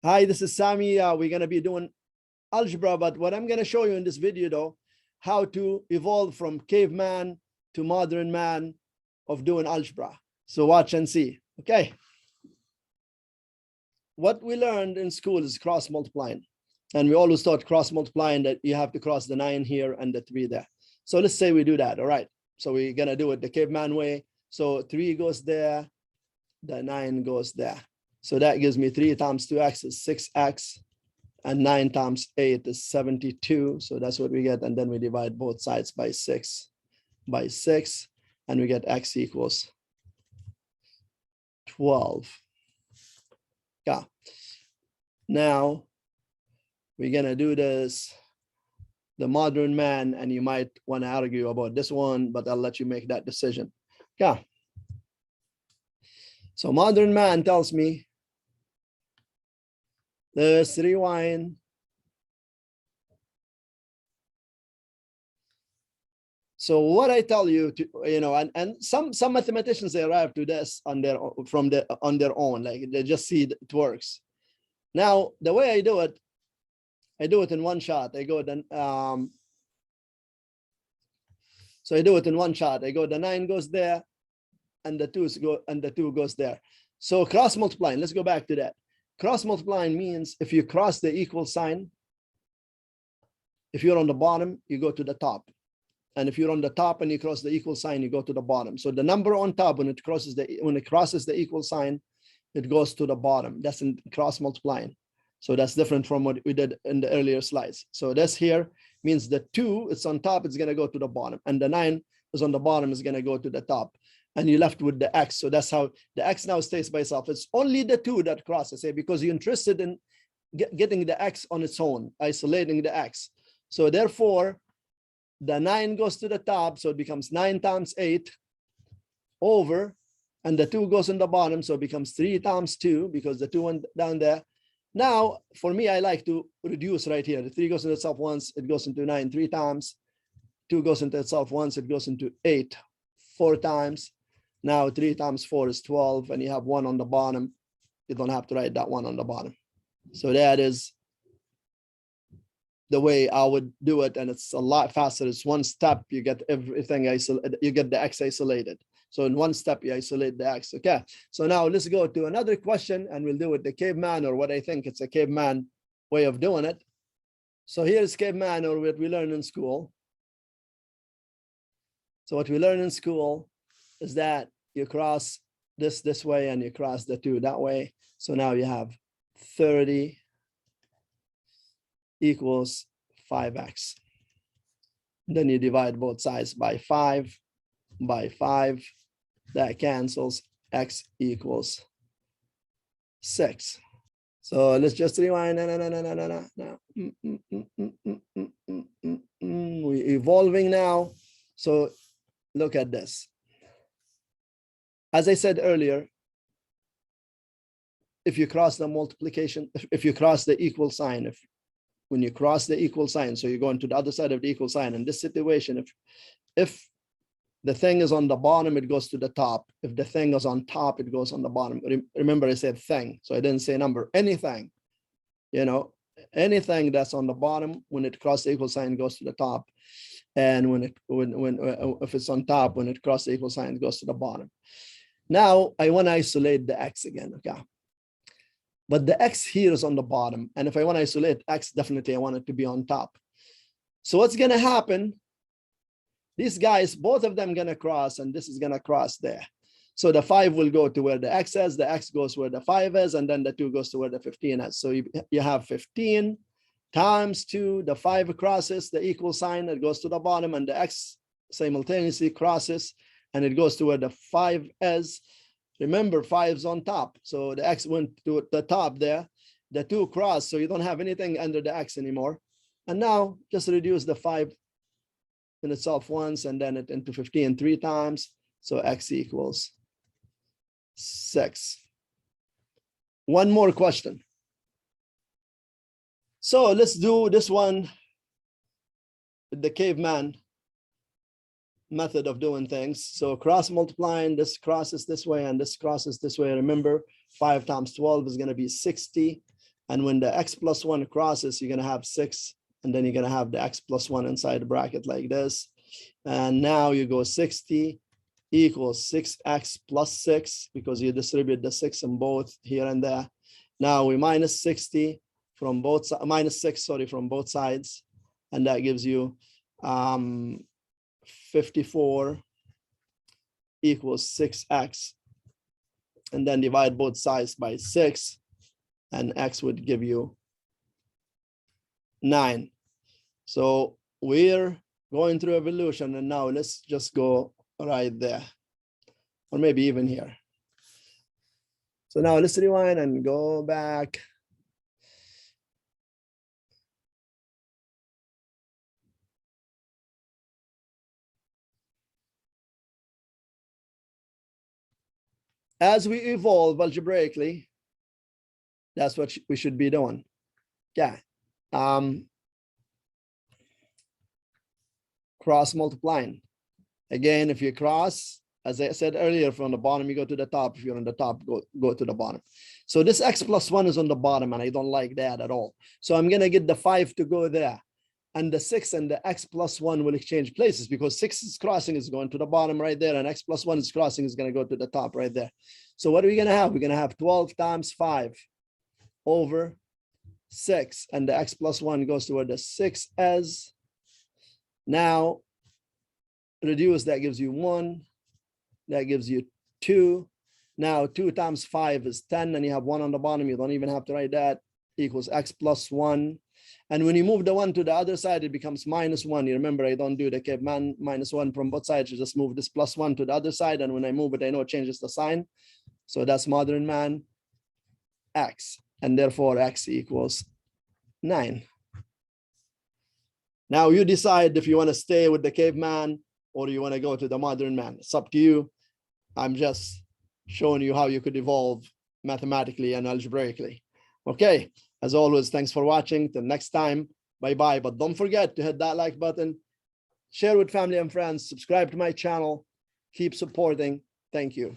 Hi, this is Sami. We're going to be doing algebra, but what I'm going to show you in this video, though, how to evolve from caveman to modern man of doing algebra. So watch and see. Okay. What we learned in school is cross multiplying. And we always taught cross multiplying that you have to cross the 9 here and the 3 there. So let's say we do that. All right. So we're going to do it the caveman way. So 3 goes there, the 9 goes there. So that gives me 3 times 2x is 6x, and 9 times 8 is 72. So that's what we get. And then we divide both sides by 6, and we get x equals 12. Yeah. Now we're going to do this, the modern man, and you might want to argue about this one, but I'll let you make that decision. Yeah. So modern man tells me, let's rewind. So what I tell you to, and some mathematicians, they arrive to this on their own, like they just see it works. Now the way I do it in one shot. I go then so I do it in one shot. I go, the 9 goes there, and the 2 goes there. So cross multiplying. Let's go back to that. Cross multiplying means if you cross the equal sign, if you're on the bottom, you go to the top. And if you're on the top and you cross the equal sign, you go to the bottom. So the number on top, when it crosses the equal sign, it goes to the bottom. That's in cross multiplying. So that's different from what we did in the earlier slides. So this here means the 2, it's on top, it's going to go to the bottom. And the 9 is on the bottom, is going to go to the top. And you're left with the x. So that's how the x now stays by itself. It's only the 2 that crosses, because you're interested in getting the x on its own, isolating the x. So therefore, the 9 goes to the top. So it becomes 9 times 8 over, and the 2 goes in the bottom. So it becomes 3 times 2, because the 2 went down there. Now, for me, I like to reduce right here. The 3 goes into itself once, it goes into 9 3 times. 2 goes into itself once, it goes into 8 4 times. Now 3 times 4 is 12, and you have 1 on the bottom. You don't have to write that 1 on the bottom. So that is the way I would do it, and it's a lot faster. It's one step, you get everything isolated, you get the x isolated. So in one step, you isolate the x. Okay, so now let's go to another question, and we'll do it the caveman, or what I think it's a caveman way of doing it. So here's caveman, or what we learn in school. So what we learn in school is that you cross this way, and you cross the 2 that way. So now you have 30 equals 5x. Then you divide both sides by 5. That cancels, x equals 6. So let's just rewind. We're evolving now. So look at this. As I said earlier, if you cross the multiplication, if you cross the equal sign, when you cross the equal sign, so you're going to the other side of the equal sign. In this situation, if the thing is on the bottom, it goes to the top. If the thing is on top, it goes on the bottom. Remember, I said thing, so I didn't say number. Anything, anything that's on the bottom, when it crosses the equal sign, goes to the top. And if it's on top, when it crosses the equal sign, it goes to the bottom. Now I want to isolate the x again. Okay. But the x here is on the bottom. And if I want to isolate x, definitely I want it to be on top. So what's going to happen? These guys, both of them going to cross, and this is going to cross there. So the 5 will go to where the x is, the x goes where the 5 is, and then the 2 goes to where the 15 is. So you have 15 times 2, the 5 crosses the equal sign, it goes to the bottom, and the x simultaneously crosses, and it goes to where the 5 is. Remember, 5 is on top. So the x went to the top there. The 2 crossed, so you don't have anything under the x anymore. And now just reduce the 5 in itself once, and then it into 15 3 times. So x equals 6. One more question. So let's do this one with the caveman method of doing things. So cross multiplying, this crosses this way and this crosses this way. Remember, 5 times 12 is going to be 60. And when the x plus 1 crosses, you're going to have 6. And then you're going to have the x plus 1 inside the bracket like this. And now you go 60 equals 6x plus 6, because you distribute the 6 in both here and there. Now we minus 60 from both sides, minus 6, sorry, from both sides. And that gives you 54 equals 6x. And then divide both sides by 6. And x would give you 9. So we're going through evolution, and now let's just go right there, or maybe even here. So now let's rewind and go back. As we evolve algebraically, that's what we should be doing. Yeah. Cross multiplying. Again, if you cross, as I said earlier, from the bottom, you go to the top. If you're on the top, go to the bottom. So this x plus 1 is on the bottom, and I don't like that at all. So I'm going to get the 5 to go there. And the 6 and the x plus 1 will exchange places, because 6 is crossing is going to the bottom right there, and x plus 1 is crossing is going to go to the top right there. So what are we going to have? We're going to have 12 times 5 over 6, and the x plus 1 goes to where the 6 is. Now, reduce, that gives you 1. That gives you 2. Now, 2 times 5 is 10, and you have 1 on the bottom. You don't even have to write that. Equals x plus 1. And when you move the 1 to the other side, it becomes minus 1. You remember, I don't do the caveman minus 1 from both sides. You just move this plus 1 to the other side. And when I move it, I know it changes the sign. So that's modern man x. And therefore, x equals 9. Now you decide if you want to stay with the caveman or you want to go to the modern man. It's up to you. I'm just showing you how you could evolve mathematically and algebraically. Okay, as always, thanks for watching. Till next time, bye-bye. But don't forget to hit that like button, share with family and friends, subscribe to my channel, keep supporting. Thank you.